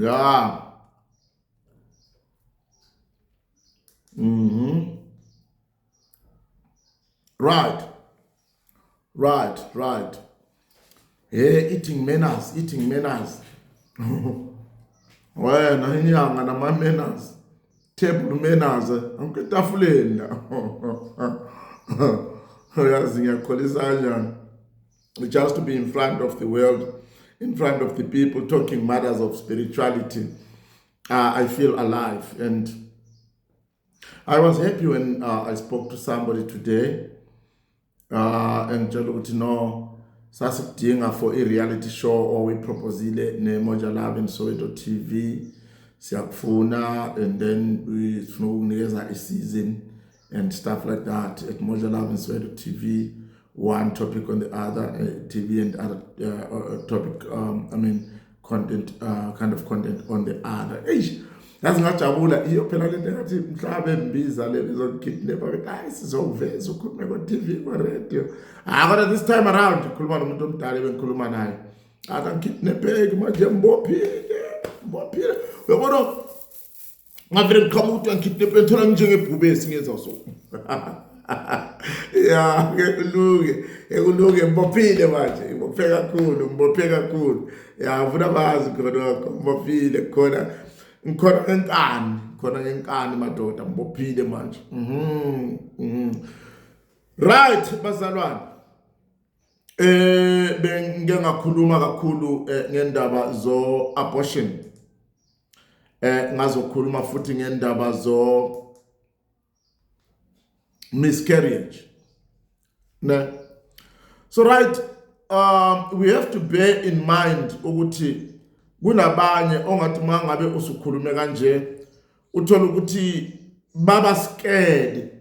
Yeah. Mm-hmm. Right. Right. Hey, eating manners. Wena inyanga nama-manners. Table manners. Anke etafuleni la. Uyazi ngiyakholisa kanjani. Just to be in front of the world, in front of the people, talking matters of spirituality. I feel alive. And I was happy when I spoke to somebody today and tshela ukuthi no sasikudinga for a reality show or we proposile neMoja Love and Soweto TV siyakufuna, and then we sifuna ukunikeza a season and stuff like that at Moja Love and Soweto TV, one topic on the other TV and other topic content, kind of content on the other. Yazi ngajabula iyo phela lento ngathi mhlabe mbiza le bizokidnap ukuthi hayi sizoveza ukhulume ku TV ku radio. Kodwa this time around ukhuluma nomuntu omdala bengikhuluma naye. Akangikidnapeki manje mbophile. Uyabona ngavele ngiqhamuka ukuthi angikidnape thola njengebhubesi ngenza so. Yeah, ekuluke mbophile manje, mbophe kakhulu. Yeah, ufuna bazi khona mbophile khona. Khona ngenkani madoda mbophile manje. Right bazalwane. Bengike ngakhuluma kakhulu ngendaba zo abortion. Ngazokhuluma futhi ngendaba zo miscarriage. Ne? So right, we have to bear in mind ukuthi kunabanye ongathi mangabe usukhulume kanje uthola ukuthi baba scared,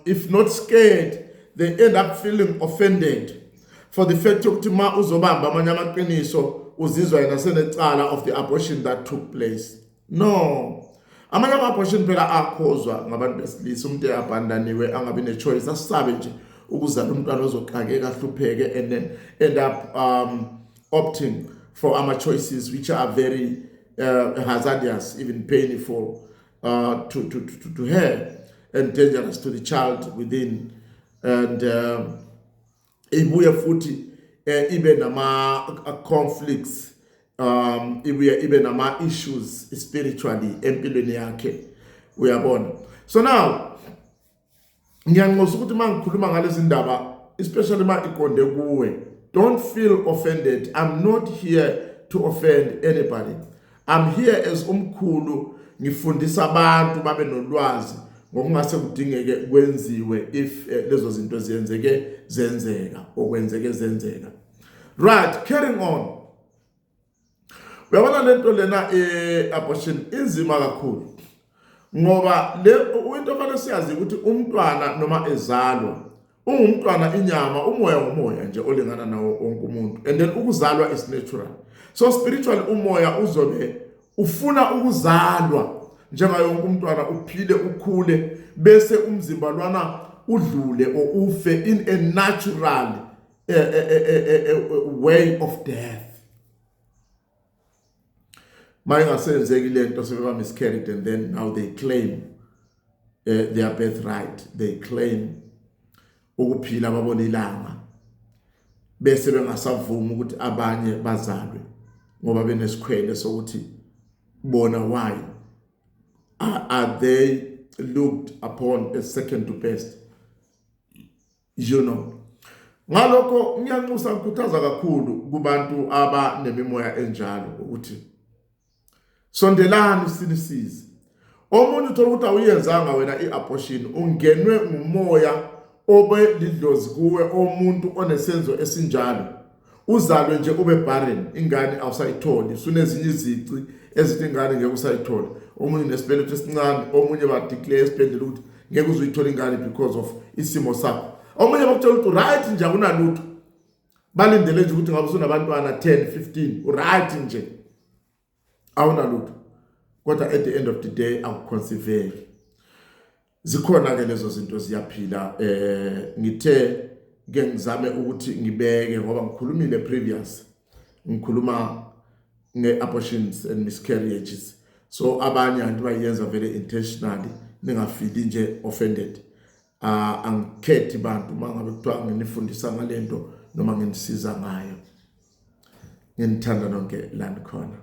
if not scared they end up feeling offended for the fact ukuthi ma uzobamba amanye amaqiniso uzizwa yena senecala of the abortion that took place. No, amanye ama-abortion phela akhozwa ngabantu besilisa, umuntu abandaniwe angabi ne-choice, asisabe nje ukuzala umntwana ozoxakeka ahlupheke and then end up opting for choices which are very hazardous, even painful to her and dangerous to the child within. And ibuye futhi ibe nama conflicts, ibe nama issues spiritually empilweni yakhe, uyabona. So now ngiyanxosa ukuthi mangikhuluma ngalezi ndaba, especially ma iqonde kuwe, don't feel offended. I'm not here to offend anybody. I'm here as umkhulu ngifundisa abantu babe nolwazi ngokungase kudingeke kwenziwe if lezo zinto zenzeka okwenzeke zenzeka. Right, carrying on. Uyabona lento lena abortion inzima kakhulu. Ngoba into fanele siyazi ukuthi umntwana noma ezalwa ungumntwana inyama, umoya ngumoya nje olingana nawo wonke umuntu, and then ukuzalwa is natural. So spiritually umoya uzobe ufuna ukuzalwa njengayo wonke umntwana, uphile ukhule bese umzimba lwana udlule or ufe in a natural way of death. Mayingasenzeki lento sebeba miscarried and then now they claim their birthright, they claim ukuphila babona ilanga bese bengasavuma ukuthi abanye bazalwe ngoba benesikhwele sokuthi bona why are they looked upon as second to best, ngalokho ngiyanxusa ukukhuthaza kakhulu kubantu abanemimoya enjalo ukuthi sondelani sinisize. Omunye uthola ukuthi awuyenzanga wena i-abortion, ungenwe ngumoya obe lidlozi kuwe, omuntu onesenzo esinjalo, uzalwe nje ube barren, ingane awusayitholi, sunezinye izici ezithi ingane ngeke usayithola. Omunye nesibeletho esincane, omunye badeclare esibhedlela ukuthi ngeke uzuyithola ingane because of isimo sakho. Omunye bakuthola ukuthi right nje akunalutho, balindele nje ukuthi ngabe sunabantwana 10 15 right nje awunalutho, kodwa at the end of the day akuconceive. Zikhona ke lezo zinto ziyaphila. Ngithe ngizame ukuthi ngibeke ngoba ngikhulumile previous, ngikhuluma nge-abortions and miscarriages. So abanye abantu bayenza very intentionally, ningafili nje offended. Angikhethi bantu mangabe kuthiwa nginifundisa ngalento noma nginisiza ngayo. Nginithanda nonke la nikhona.